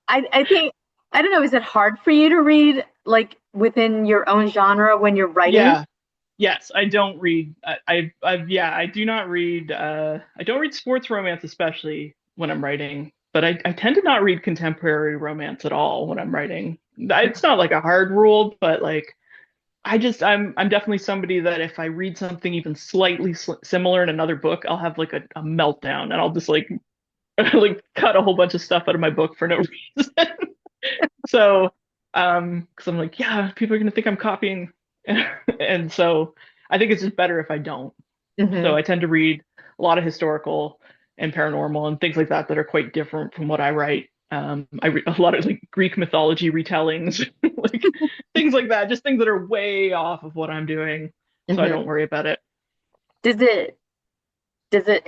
I think, I don't know, is it hard for you to read like within your own genre when you're writing? Yeah. Yes, I don't read. Yeah, I do not read. I don't read sports romance, especially when I'm writing. But I tend to not read contemporary romance at all when I'm writing. It's not like a hard rule, but like I'm definitely somebody that if I read something even slightly similar in another book, I'll have like a meltdown, and I'll just like like cut a whole bunch of stuff out of my book for no reason. So, because I'm like, yeah, people are gonna think I'm copying, and so I think it's just better if I don't. So Hmm. I tend to read a lot of historical and paranormal and things like that are quite different from what I write. I read a lot of like Greek mythology retellings, like things like that, just things that are way off of what I'm doing, so I Hmm. don't worry about it. Does it does it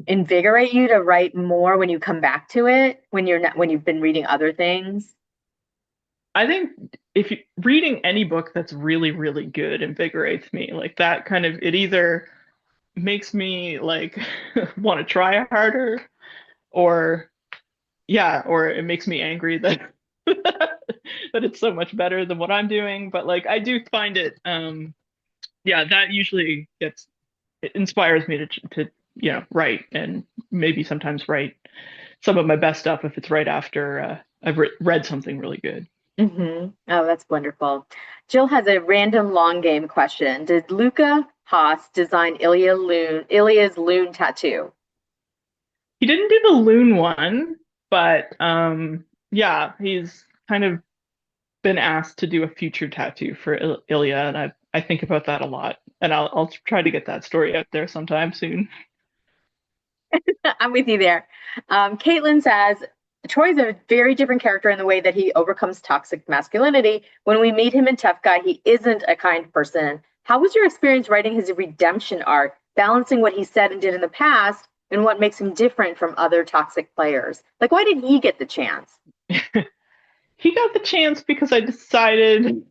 invigorate you to write more when you come back to it when you're not when you've been reading other things? I think if you, reading any book that's really, really good invigorates me. Like that kind of, it either makes me like want to try harder, or yeah, or it makes me angry that that it's so much better than what I'm doing. But like I do find it, yeah, that usually gets it inspires me to write, and maybe sometimes write some of my best stuff if it's right after I've read something really good. Hmm. Oh, that's wonderful. Jill has a random long game question. Did Luca Haas design Ilya's loon tattoo? He didn't do the loon one, but yeah, he's kind of been asked to do a future tattoo for Ilya, and I think about that a lot, and I'll try to get that story out there sometime soon. I'm with you there. Caitlin says Troy's a very different character in the way that he overcomes toxic masculinity. When we meet him in Tough Guy, he isn't a kind person. How was your experience writing his redemption arc, balancing what he said and did in the past and what makes him different from other toxic players? Like, why did he get the chance? He got the chance because I decided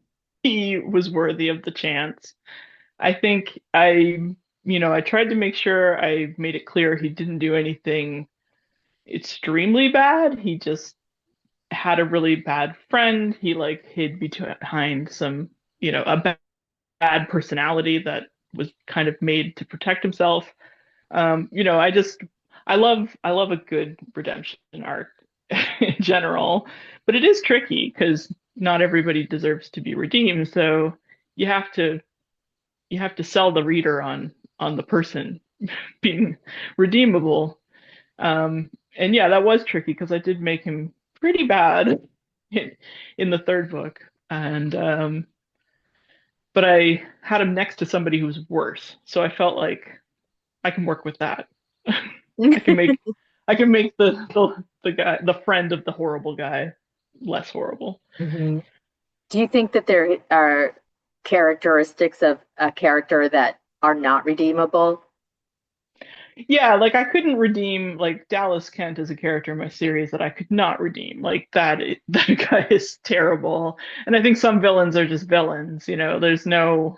he was worthy of the chance. I think I tried to make sure I made it clear he didn't do anything extremely bad. He just had a really bad friend. He like hid behind some, a bad personality that was kind of made to protect himself. I just I love a good redemption arc in general, but it is tricky because not everybody deserves to be redeemed. So you have to you have to sell the reader on the person being redeemable. And yeah, that was tricky because I did make him pretty bad in, in the third book, and but I had him next to somebody who was worse, so I felt like I can work with that. I can make I can make the guy the friend of the horrible guy less horrible. Mm-hmm. Do you think that there are characteristics of a character that are not redeemable? Yeah, like I couldn't redeem like Dallas Kent as a character in my series that I could not redeem. Like that that guy is terrible. And I think some villains are just villains, there's no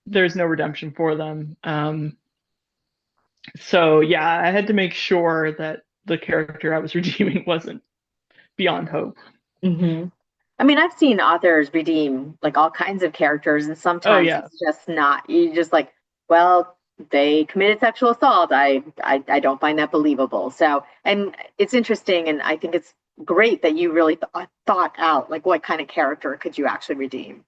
redemption for them. So yeah, I had to make sure that the character I was redeeming wasn't beyond hope. Hmm. I mean, I've seen authors redeem like all kinds of characters, and Oh sometimes yeah. it's just not. You just like, well, they committed sexual assault. I don't find that believable. So, and it's interesting, and I think it's great that you really thought out like what kind of character could you actually redeem.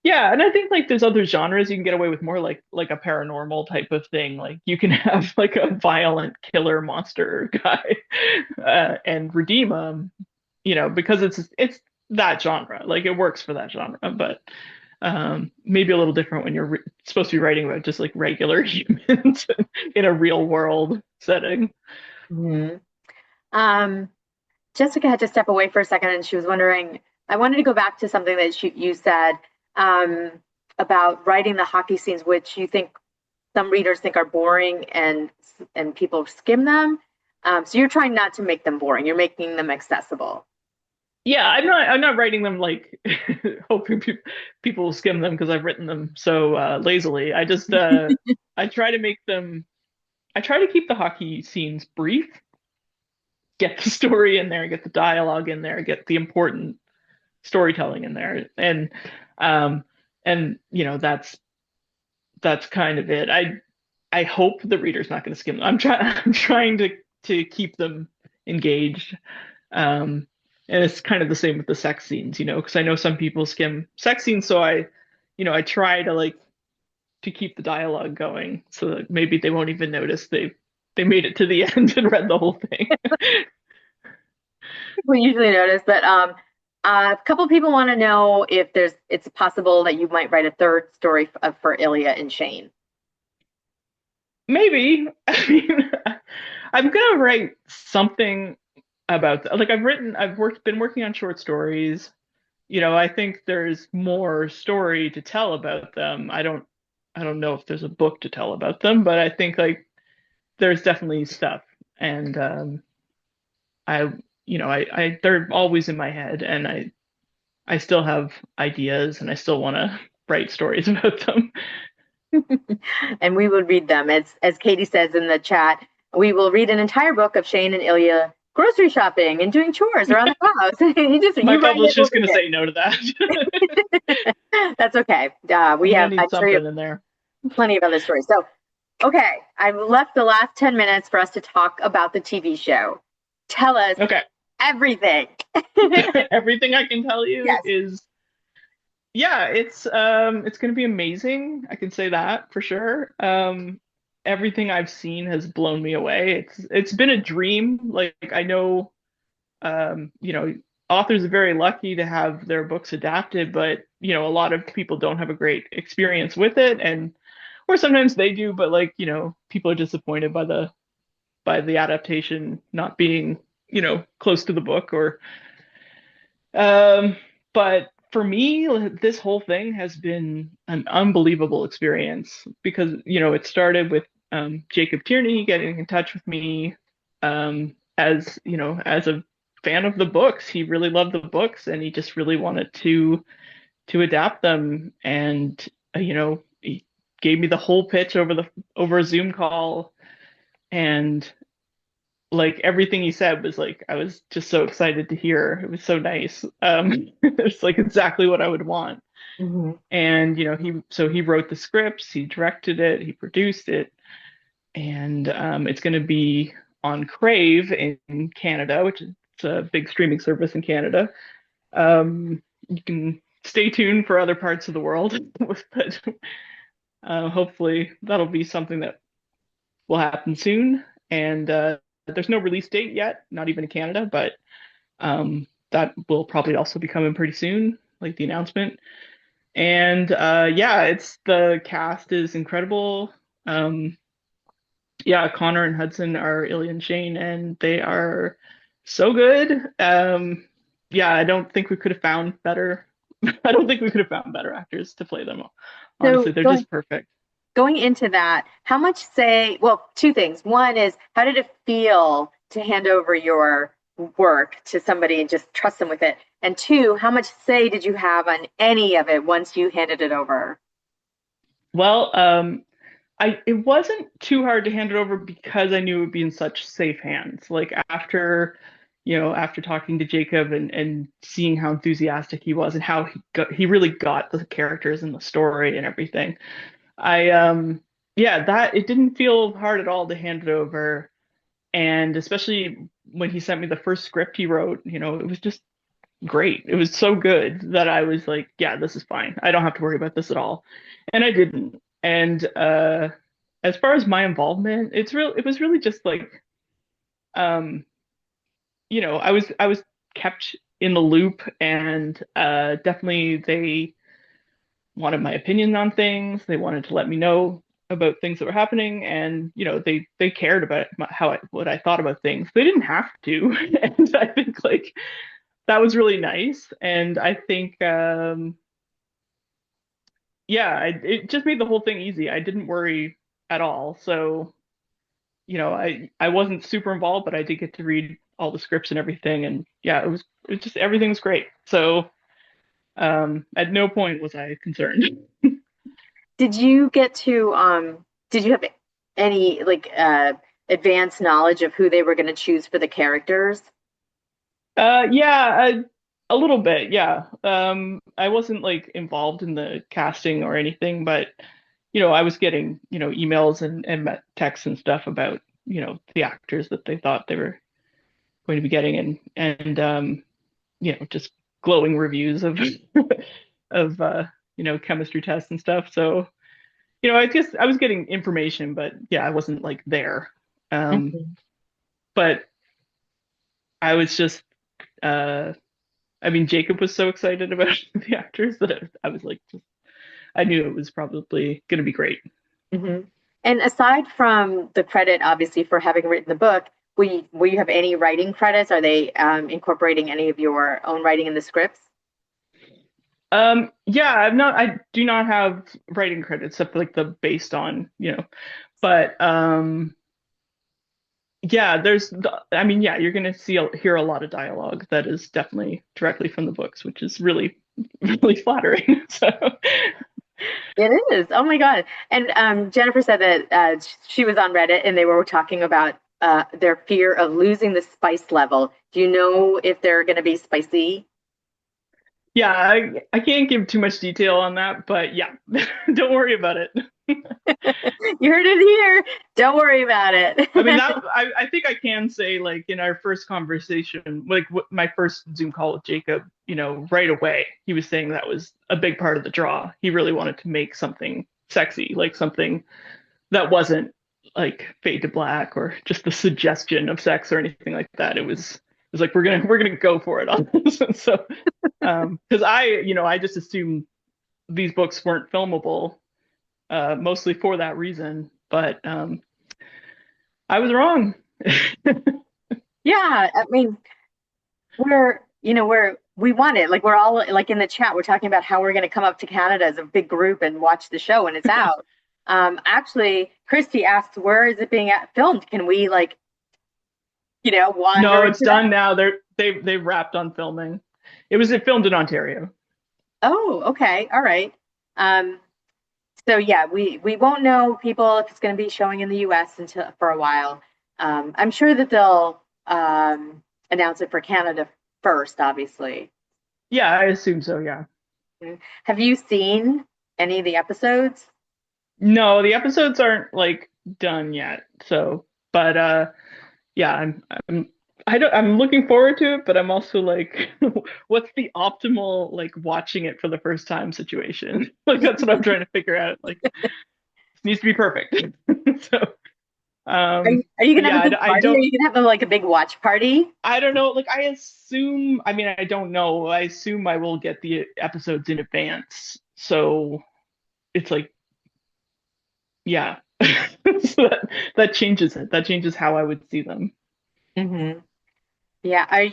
Yeah, and I think like there's other genres you can get away with more like a paranormal type of thing. Like you can have like a violent killer monster guy and redeem him, because it's that genre. Like it works for that genre, but maybe a little different when you're supposed to be writing about just like regular humans in a real world setting. Hmm. Um, Jessica had to step away for a second, and she was wondering. I wanted to go back to something that you said um, about writing the hockey scenes, which you think some readers think are boring and people skim them. So you're trying not to make them boring. You're making them accessible. Yeah, I'm not writing them like hoping people will skim them because I've written them so lazily. I try to make them I try to keep the hockey scenes brief, get the story in there, get the dialogue in there, get the important storytelling in there. Um and that's kind of it. I hope the reader's not going to skim them. I'm trying to keep them engaged. And it's kind of the same with the sex scenes, because I know some people skim sex scenes, so I try to like to keep the dialogue going so that maybe they won't even notice they made it to the end and read the whole thing. We usually notice, but a couple people want to know if it's possible that you might write a third story for Ilya and Shane. Maybe. I mean, I'm gonna write something about that. Like been working on short stories. I think there's more story to tell about them. I don't know if there's a book to tell about them, but I think like there's definitely stuff. And I they're always in my head, and I still have ideas, and I still want to write stories about them. And we will read them. As Katie says in the chat, we will read an entire book of Shane and Ilya grocery shopping and doing chores around the house. My You write it, we'll publisher's read gonna say no to that. it. That's okay. I'm We gonna have, need I'm sure you something in there. have plenty of other stories. So, okay, I've left the last 10 minutes for us to talk about the TV show. Tell us Okay. everything. Everything I can tell you Yes. is yeah, it's gonna be amazing. I can say that for sure. Everything I've seen has blown me away. It's been a dream. Like I know authors are very lucky to have their books adapted, but a lot of people don't have a great experience with it, and or sometimes they do, but like, people are disappointed by the adaptation not being, close to the book or um but for me, this whole thing has been an unbelievable experience because, it started with Jacob Tierney getting in touch with me as a fan of the books. He really loved the books and he just really wanted to adapt them. And he gave me the whole pitch over a Zoom call, and like everything he said was like I was just so excited to hear. It was so nice. It's like exactly what I would want. Mm-hmm. And he wrote the scripts, he directed it, he produced it, and it's going to be on Crave in Canada, which is a big streaming service in Canada. You can stay tuned for other parts of the world, but hopefully that'll be something that will happen soon. And there's no release date yet, not even in Canada, but that will probably also be coming pretty soon, like the announcement. And yeah, it's the cast is incredible. Um, yeah, Connor and Hudson are Ilya and Shane, and they are so good. Yeah, I don't think we could have found better. I don't think we could have found better actors to play them. So Honestly, they're just perfect. going into that, how much say, well, two things. One is, how did it feel to hand over your work to somebody and just trust them with it? And two, how much say did you have on any of it once you handed it over? Well, it wasn't too hard to hand it over because I knew it would be in such safe hands. Like after talking to Jacob and seeing how enthusiastic he was and how he really got the characters and the story and everything. I yeah, that it didn't feel hard at all to hand it over. And especially when he sent me the first script he wrote, it was just great. It was so good that I was like, yeah, this is fine. I don't have to worry about this at all. And I didn't. And as far as my involvement, it was really just like um I was kept in the loop, and definitely they wanted my opinion on things. They wanted to let me know about things that were happening, and they cared about what I thought about things. They didn't have to, and I think like that was really nice. And I think yeah, it just made the whole thing easy. I didn't worry at all. So I wasn't super involved, but I did get to read all the scripts and everything, and yeah, it was just everything was great. So at no point was I concerned. Did you get to did you have any like advanced knowledge of who they were going to choose for the characters? Yeah, a little bit, yeah. I wasn't like involved in the casting or anything, but I was getting, emails and texts and stuff about, the actors that they thought they were going to be getting and just glowing reviews of of chemistry tests and stuff. So, I guess I was getting information, but yeah, I wasn't like there. Um, Mhm. but I was just I mean, Jacob was so excited about the actors that I was like, I knew it was probably going to be great. Mhm. And aside from the credit, obviously, for having written the book, will you have any writing credits? Are they incorporating any of your own writing in the scripts? Yeah, I do not have writing credits except like the based on, but yeah, I mean, yeah, you're gonna hear a lot of dialogue that is definitely directly from the books, which is really, really flattering. So, It is. Oh my God. And Jennifer said that she was on Reddit and they were talking about their fear of losing the spice level. Do you know if they're going to be spicy? yeah, I can't give too much detail on that, but yeah, don't worry about it. You heard it here. Don't worry about I mean, it. I think I can say, like, in our first conversation, like my first Zoom call with Jacob, right away, he was saying that was a big part of the draw. He really wanted to make something sexy, like something that wasn't like fade to black or just the suggestion of sex or anything like that. It was like we're gonna go for it on this. And so, because I just assumed these books weren't filmable, mostly for that reason. But I was wrong. Yeah, I mean, we want it. Like we're all like in the chat, we're talking about how we're going to come up to Canada as a big group and watch the show when it's out. Actually, Christy asked, where is it being filmed? Can we like, wander No, into it's that? done now. They've wrapped on filming. It filmed in Ontario. Oh, okay. All right. Um, so yeah, we won't know people if it's going to be showing in the US until for a while. I'm sure that they'll announce it for Canada first, obviously. Yeah, I assume so, yeah. Have you seen any of the episodes? No, the episodes aren't like done yet. So, but yeah, I'm looking forward to it, but I'm also like what's the optimal like watching it for the first time situation? Like that's what I'm trying to figure out. Like it needs to be perfect. So, Are you but gonna have yeah, a big I party? Are don't you gonna have like a big watch party? I don't know. Like I mean, I don't know. I assume I will get the episodes in advance. So it's like, yeah. So that changes it. That changes how I would see them. Hmm. Yeah. I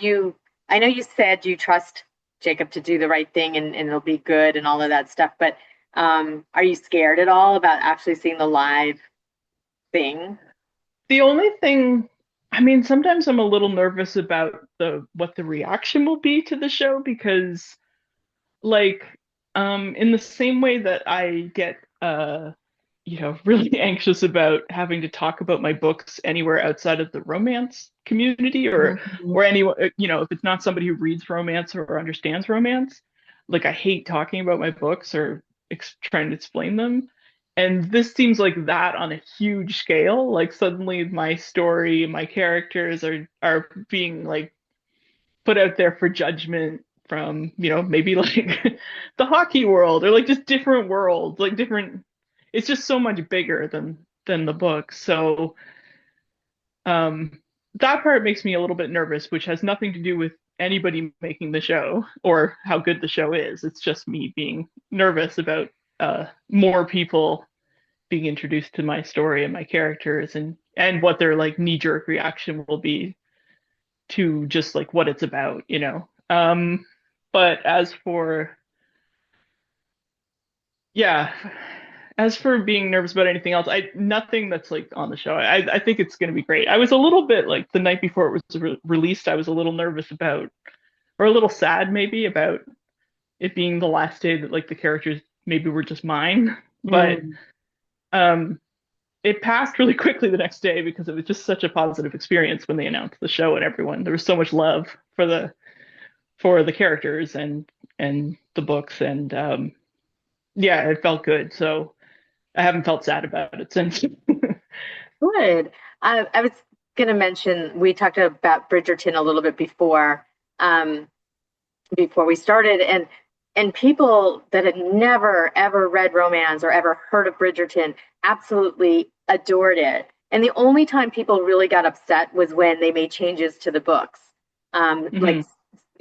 know you said you trust Jacob to do the right thing and it'll be good and all of that stuff, but are you scared at all about actually seeing the live thing? The only thing, I mean, sometimes I'm a little nervous about the what the reaction will be to the show because like in the same way that I get really anxious about having to talk about my books anywhere outside of the romance community Mhm. or anyone if it's not somebody who reads romance or understands romance, like I hate talking about my books or trying to explain them. And this seems like that on a huge scale. Like suddenly my story, my characters are being like put out there for judgment from, maybe like the hockey world or like just different worlds, like different it's just so much bigger than the book. So um that part makes me a little bit nervous, which has nothing to do with anybody making the show or how good the show is. It's just me being nervous about more people being introduced to my story and my characters and what their like knee-jerk reaction will be to just like what it's about. But as for yeah, as for being nervous about anything else, I nothing that's like on the show. I think it's going to be great. I was a little bit like the night before it was released. I was a little nervous about, or a little sad maybe about it being the last day that like the characters maybe were just mine. But Mm. um, it passed really quickly the next day because it was just such a positive experience when they announced the show and everyone. There was so much love for the characters and the books and yeah, it felt good. So I haven't felt sad about it since. Good. I was going to mention we talked about Bridgerton a little bit um, before we started, and people that had never ever read romance or ever heard of Bridgerton absolutely adored it. And the only time people really got upset was when they made changes to the books, like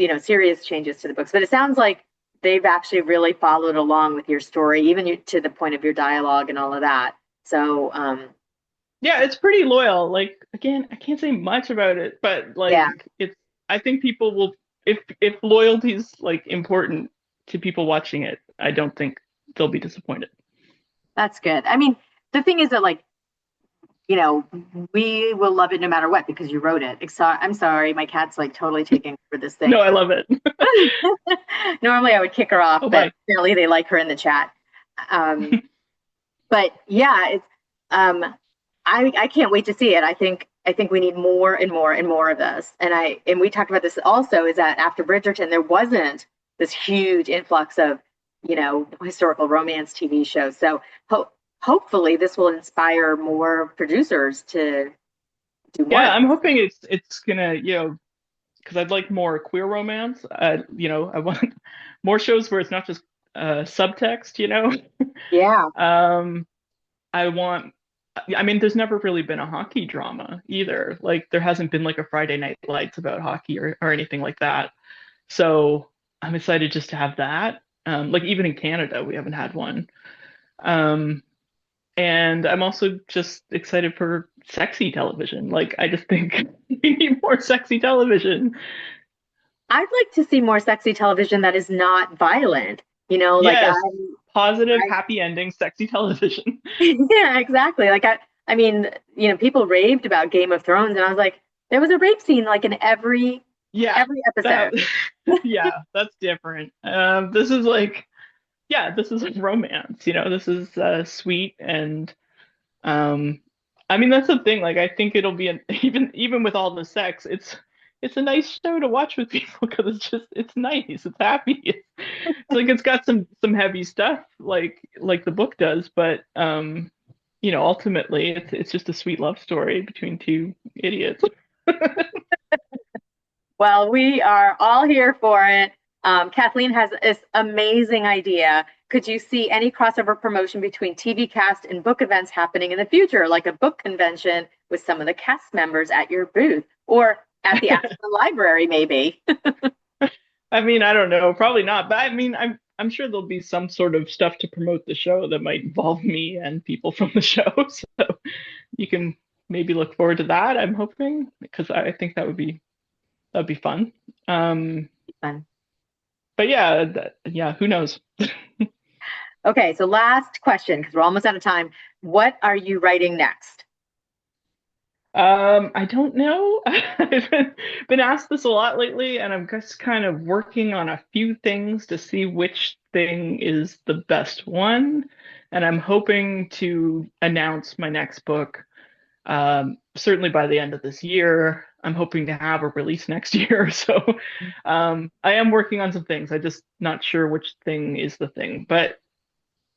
Hmm. serious changes to the books. But it sounds like they've actually really followed along with your story, even to the point of your dialogue and all of that. So Yeah, it's pretty loyal. Like again, I can't say much about it, but yeah, like it's I think people will if loyalty's like important to people watching it, I don't think they'll be disappointed. that's good. I mean, the thing is that like you know, we will love it no matter what because you wrote it. I'm sorry, my cat's like totally taking for this thing. No, I love it. Normally I would kick her off, Oh, but bye. apparently they like her in the chat. Um, but yeah, it's um, I can't wait to see it. I think we need more and more and more of this. And we talked about this also is that after Bridgerton there wasn't this huge influx of historical romance TV shows. So hopefully this will inspire more producers to do more Yeah, of I'm this. hoping it's gonna, because I'd like more queer romance. I want more shows where it's not just subtext. Yeah. Um, I want, I mean, there's never really been a hockey drama either. Like, there hasn't been like a Friday Night Lights about hockey or anything like that. So I'm excited just to have that. Like, even in Canada, we haven't had one. Um, and I'm also just excited for sexy television. Like, I just think we need more sexy television. I'd like to see more sexy television that is not violent. Like Yes, positive, happy ending, sexy television. yeah, exactly. Like I mean, people raved about Game of Thrones, and I was like, there was a rape scene like in every Yeah, every episode. that, yeah, that's different. This is like, yeah, this is like romance. This is sweet and um, I mean that's the thing. Like, I think it'll be even with all the sex, it's a nice show to watch with people because it's nice, it's happy. It's like it's got some heavy stuff like the book does, but ultimately it's just a sweet love story between two idiots. Well, we are all here for it. Kathleen has this amazing idea. Could you see any crossover promotion between TV cast and book events happening in the future, like a book convention with some of the cast members at your booth or at the Ashland Library, maybe? I mean, I don't know, probably not, but I mean, I'm sure there'll be some sort of stuff to promote the show that might involve me and people from the show. So you can maybe look forward to that. I'm hoping because I think that'd be fun. Um, Fun. but yeah, yeah, who knows? Okay, so last question because we're almost out of time. What are you writing next? I don't know. I've been asked this a lot lately, and I'm just kind of working on a few things to see which thing is the best one. And I'm hoping to announce my next book, certainly by the end of this year. I'm hoping to have a release next year. So, I am working on some things. I'm just not sure which thing is the thing, but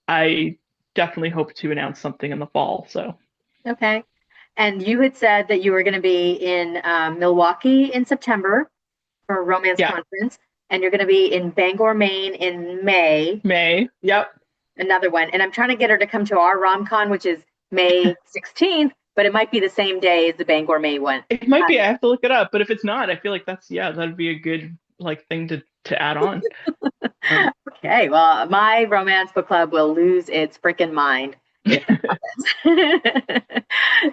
I definitely hope to announce something in the fall. So, Okay. And you had said that you were going to be in Milwaukee in September for a romance yeah, conference, and you're going to be in Bangor, Maine in May, May. Yep. another one. And I'm trying to get her to come to our RomCon, which is May 16th, but it might be the same day as the Bangor, May one. It might be. I have to look it up, but if it's not, I feel like yeah, that'd be a good like thing to add on. Okay, well, my romance book club will lose its freaking mind if that happens.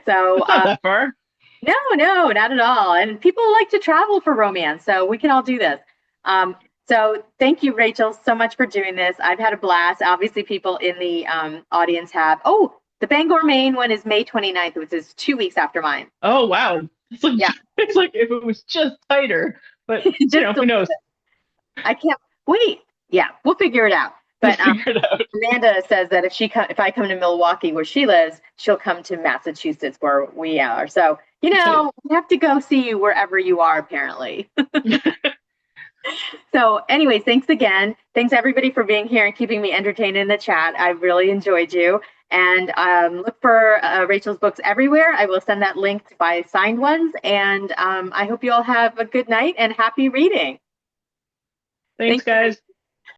So, It's not that far. no, no, not at all. And people like to travel for romance, so we can all do this. Um, So thank you, Rachel, so much for doing this. I've had a blast. Obviously, people in the audience have. Oh, the Bangor, Maine one is May 29th, which is 2 weeks after mine. Oh wow. It's like Yeah, it's like if it was just tighter, but just a who little knows? bit. I can't wait. Yeah, we'll figure it out. We'll But figure it out. Amanda says that if I come to Milwaukee where she lives, she'll come to Massachusetts where we are. So Nice. we have to go see you wherever you are, apparently. So, anyways, thanks again. Thanks everybody for being here and keeping me entertained in the chat. I really enjoyed you. And look for Rachel's books everywhere. I will send that link to buy signed ones. And I hope you all have a good night and happy reading. Thanks, Thank you, guys. Rachel.